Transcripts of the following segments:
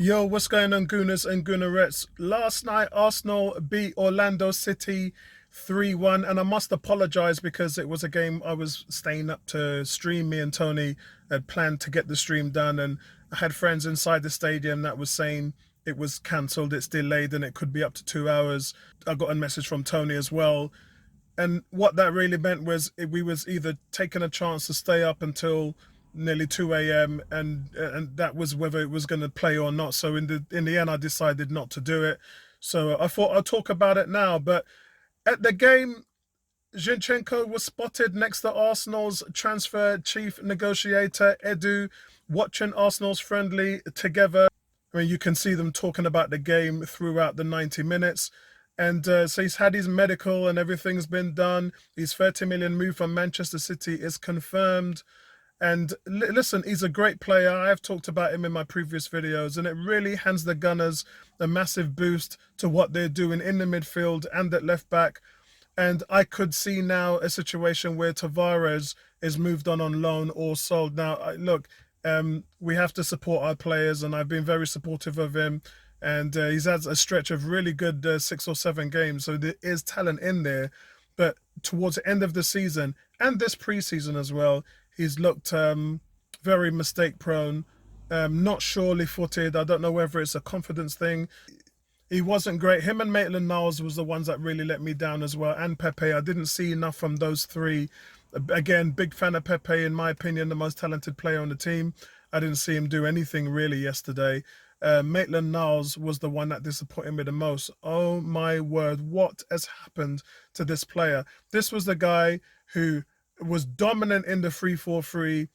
Yo, what's going on, Gooners and Goonerettes? Last night, Arsenal beat Orlando City 3-1, and I must apologize because it was a game I was staying up to stream. Me and Tony had planned to get the stream done, and I had friends inside the stadium that was saying it was cancelled, it's delayed, and it could be up to 2 hours. I got a message from Tony as well, and what that really meant was we was either taking a chance to stay up until nearly 2 a.m. and that was whether it was going to play or not. So in the end, I decided not to do it. So I thought I'll talk about it now. But at the game, Zinchenko was spotted next to Arsenal's transfer chief negotiator, Edu, watching Arsenal's friendly together. I mean, you can see them talking about the game throughout the 90 minutes. And so he's had his medical and everything's been done. His 30 million move from Manchester City is confirmed. And listen, he's a great player. I've talked about him in my previous videos, and it really hands the Gunners a massive boost to what they're doing in the midfield and at left back. And I could see now a situation where Tavares is moved on loan or sold. Now, look, we have to support our players, and I've been very supportive of him. And he's had a stretch of really good 6 or 7 games, so there is talent in there. But towards the end of the season and this preseason as well, he's looked very mistake prone, not surely footed. I don't know whether it's a confidence thing. He wasn't great. Him and Maitland-Niles was the ones that really let me down as well. And Pepe, I didn't see enough from those three. Again, big fan of Pepe, in my opinion, the most talented player on the team. I didn't see him do anything really yesterday. Maitland-Niles was the one that disappointed me the most. Oh my word, what has happened to this player? This was the guy who was dominant in the 3-4-3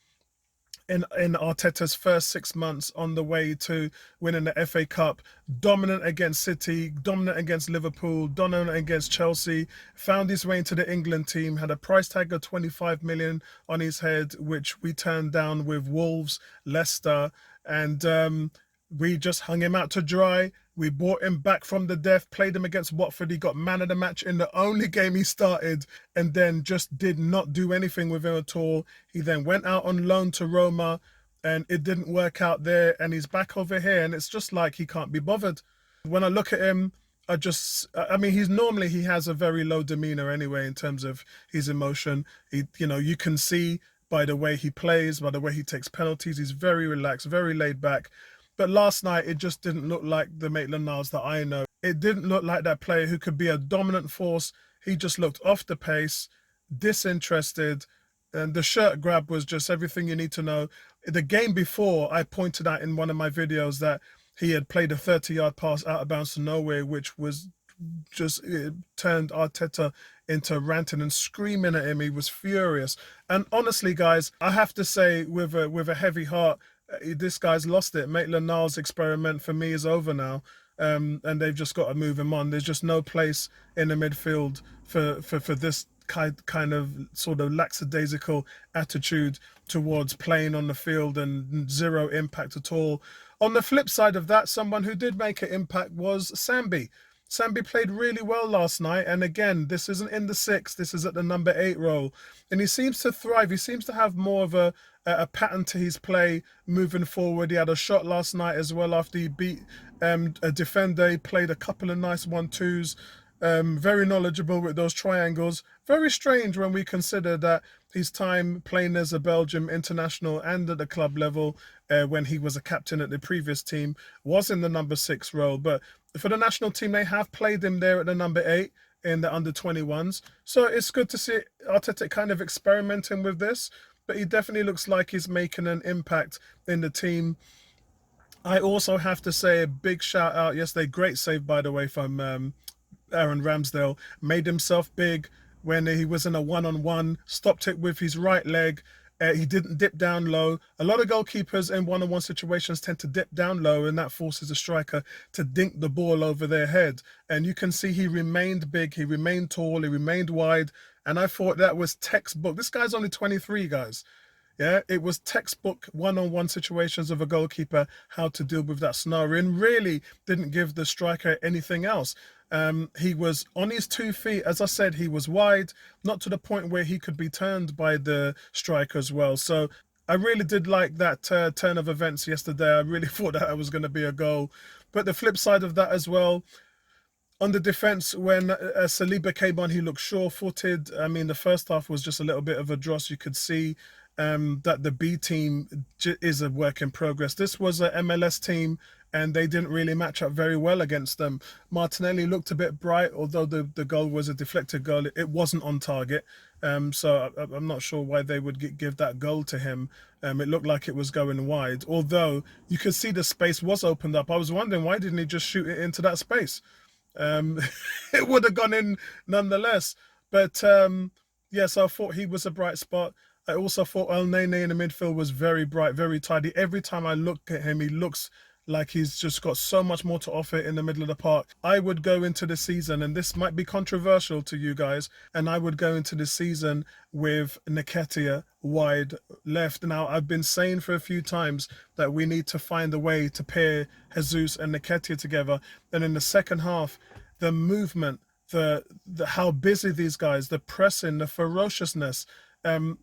in Arteta's first 6 months on the way to winning the FA Cup, dominant against City, dominant against Liverpool, dominant against Chelsea, found his way into the England team, had a price tag of 25 million on his head, which we turned down with Wolves, Leicester, and we just hung him out to dry. We brought him back from the death, played him against Watford. He got man of the match in the only game he started, and then just did not do anything with him at all. He then went out on loan to Roma, and it didn't work out there, and he's back over here, and it's just like he can't be bothered. When I look at him, I mean, he has a very low demeanor anyway in terms of his emotion. You can see by the way he plays, by the way he takes penalties, he's very relaxed, very laid back. But last night, it just didn't look like the Maitland-Niles that I know. It didn't look like that player who could be a dominant force. He just looked off the pace, disinterested, and the shirt grab was just everything you need to know. The game before, I pointed out in one of my videos that he had played a 30-yard pass out of bounds to nowhere, which was just, it turned Arteta into ranting and screaming at him. He was furious. And honestly, guys, I have to say with a heavy heart, this guy's lost it. Maitland-Niles' experiment for me is over now, and they've just got to move him on. There's just no place in the midfield for this kind of sort of lackadaisical attitude towards playing on the field and zero impact at all. On the flip side of that, someone who did make an impact was Sambi. Sambi played really well last night, and again, this isn't in the 6, this is at the number 8 role, and he seems to thrive. He seems to have more of a pattern to his play moving forward. He had a shot last night as well after he beat a defender. He played a couple of nice 1-2s, very knowledgeable with those triangles. Very strange when we consider that his time playing as a Belgium international and at the club level, when he was a captain at the previous team, was in the number 6 role. But for the national team, they have played him there at the number 8 in the under-21s. So it's good to see Arteta kind of experimenting with this, but he definitely looks like he's making an impact in the team. I also have to say a big shout out yesterday, great save by the way from Aaron Ramsdale, made himself big when he was in a one-on-one, stopped it with his right leg. He didn't dip down low. A lot of goalkeepers in one-on-one situations tend to dip down low, and that forces a striker to dink the ball over their head. And you can see he remained big, he remained tall, he remained wide, and I thought that was textbook. This guy's only 23, guys. Yeah, it was textbook one-on-one situations of a goalkeeper, how to deal with that scenario, and really didn't give the striker anything else. He was on his 2 feet. As I said, he was wide, not to the point where he could be turned by the striker as well. So I really did like that turn of events yesterday. I really thought that was going to be a goal. But the flip side of that as well, on the defense, when Saliba came on, he looked sure-footed. I mean, the first half was just a little bit of a dross. You could see that the B team is a work in progress. This was a MLS team, and they didn't really match up very well against them. Martinelli looked a bit bright, although the goal was a deflected goal. It wasn't on target. So I'm not sure why they would give that goal to him. It looked like it was going wide, although you could see the space was opened up. I was wondering, why didn't he just shoot it into that space? Um, it would have gone in nonetheless. But yes, I thought he was a bright spot. I also thought El Nene in the midfield was very bright, very tidy. Every time I look at him, he looks like he's just got so much more to offer in the middle of the park. I would go into the season, and this might be controversial to you guys, and I would go into the season with Nketiah wide left. Now, I've been saying for a few times that we need to find a way to pair Jesus and Nketiah together. And in the second half, the movement, the how busy these guys, the pressing, the ferociousness,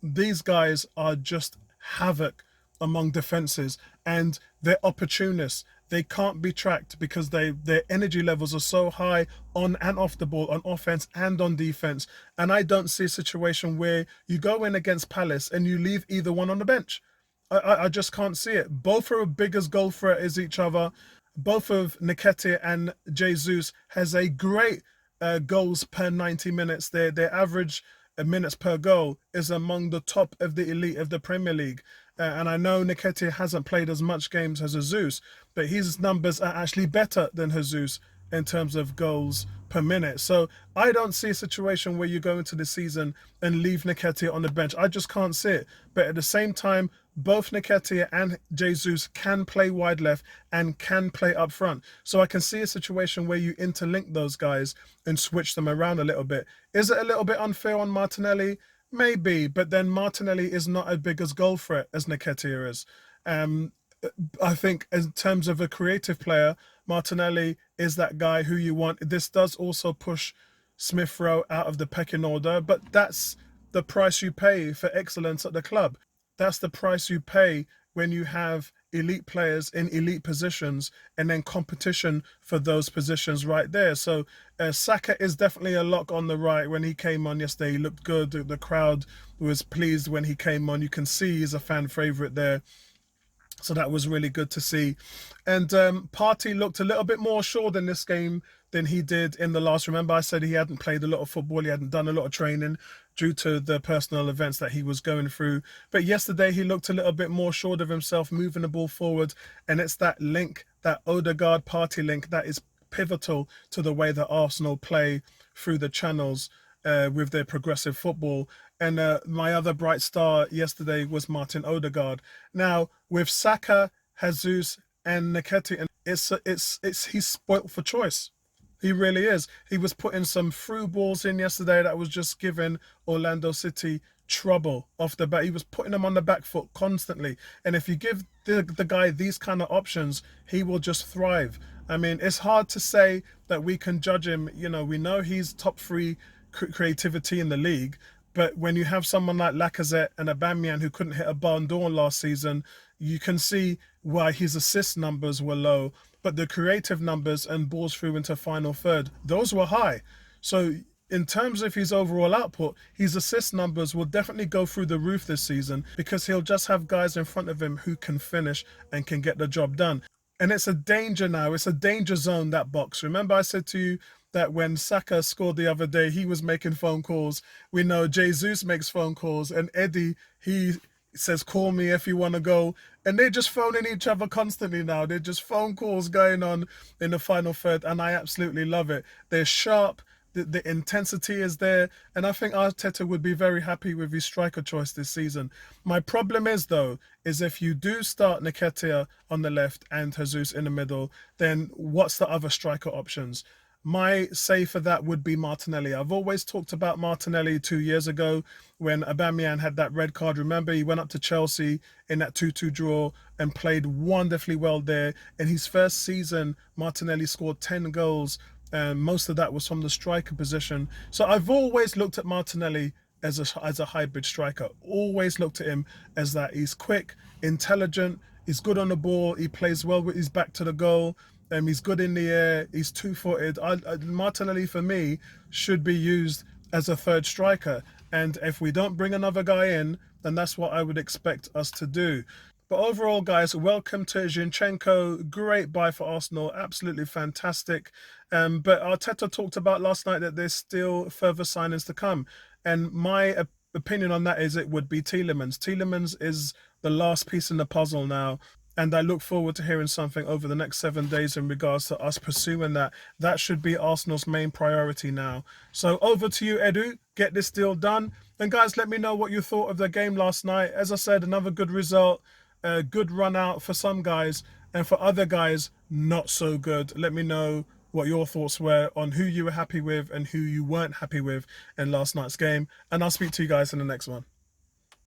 these guys are just havoc among defenses, and they're opportunists. They can't be tracked because their energy levels are so high on and off the ball, on offense and on defense. And I don't see a situation where you go in against Palace and you leave either one on the bench. I just can't see it. Both are as big as goal threat as each other. Both of Nketiah and Jesus has a great goals per 90 minutes. Their average minutes per goal is among the top of the elite of the Premier League. And I know Nketiah hasn't played as much games as Jesus, but his numbers are actually better than Jesus in terms of goals per minute. So I don't see a situation where you go into the season and leave Nketiah on the bench. I just can't see it. But at the same time, both Nketiah and Jesus can play wide left and can play up front. So I can see a situation where you interlink those guys and switch them around a little bit. Is it a little bit unfair on Martinelli? Maybe, but then Martinelli is not as big as goal threat as Nketiah is. Um, I think in terms of a creative player, Martinelli is that guy who you want. This does also push Smith Rowe out of the pecking order, but that's the price you pay for excellence at the club. That's the price you pay when you have elite players in elite positions and then competition for those positions right there. So Saka is definitely a lock on the right. When he came on yesterday, he looked good. The crowd was pleased when he came on. You can see he's a fan favorite there. So that was really good to see. And Partey looked a little bit more assured in this game than he did in the last. Remember, I said he hadn't played a lot of football. He hadn't done a lot of training due to the personal events that he was going through. But yesterday, he looked a little bit more assured of himself, moving the ball forward. And it's that link, that Odegaard Partey link, that is pivotal to the way that Arsenal play through the channels with their progressive football. And my other bright star yesterday was Martin Odegaard. Now, with Saka, Jesus, and Nketiah, he's spoilt for choice. He really is. He was putting some through balls in yesterday that was just giving Orlando City trouble off the bat. He was putting them on the back foot constantly. And if you give the guy these kind of options, he will just thrive. I mean, it's hard to say that we can judge him. You know, we know he's top three creativity in the league. But when you have someone like Lacazette and Aubameyang who couldn't hit a barn door last season, you can see why his assist numbers were low. But the creative numbers and balls through into final third, those were high. So in terms of his overall output, his assist numbers will definitely go through the roof this season because he'll just have guys in front of him who can finish and can get the job done. And it's a danger now. It's a danger zone, that box. Remember I said to you that when Saka scored the other day, he was making phone calls. We know Jesus makes phone calls. And Eddie, he says, call me if you want to go. And they're just phoning each other constantly now. They're just phone calls going on in the final third. And I absolutely love it. They're sharp. The intensity is there. And I think Arteta would be very happy with his striker choice this season. My problem is, though, is if you do start Nketiah on the left and Jesus in the middle, then what's the other striker options? My say for that would be Martinelli. I've always talked about Martinelli 2 years ago when Aubameyang had that red card. Remember, he went up to Chelsea in that 2-2 draw and played wonderfully well there. In his first season, Martinelli scored 10 goals. And most of that was from the striker position. So I've always looked at Martinelli as a hybrid striker. Always looked at him as that. He's quick, intelligent, he's good on the ball, he plays well with his back to the goal. He's good in the air. He's two-footed. Martinelli, for me, should be used as a third striker. And if we don't bring another guy in, then that's what I would expect us to do. But overall, guys, welcome to Zinchenko. Great buy for Arsenal. Absolutely fantastic. But Arteta talked about last night that there's still further signings to come. And my opinion on that is it would be Tielemans. Tielemans is the last piece in the puzzle now. And I look forward to hearing something over the next 7 days in regards to us pursuing that. That should be Arsenal's main priority now. So over to you, Edu. Get this deal done. And guys, let me know what you thought of the game last night. As I said, another good result. A good run out for some guys, and for other guys, not so good. Let me know what your thoughts were on who you were happy with and who you weren't happy with in last night's game. And I'll speak to you guys in the next one.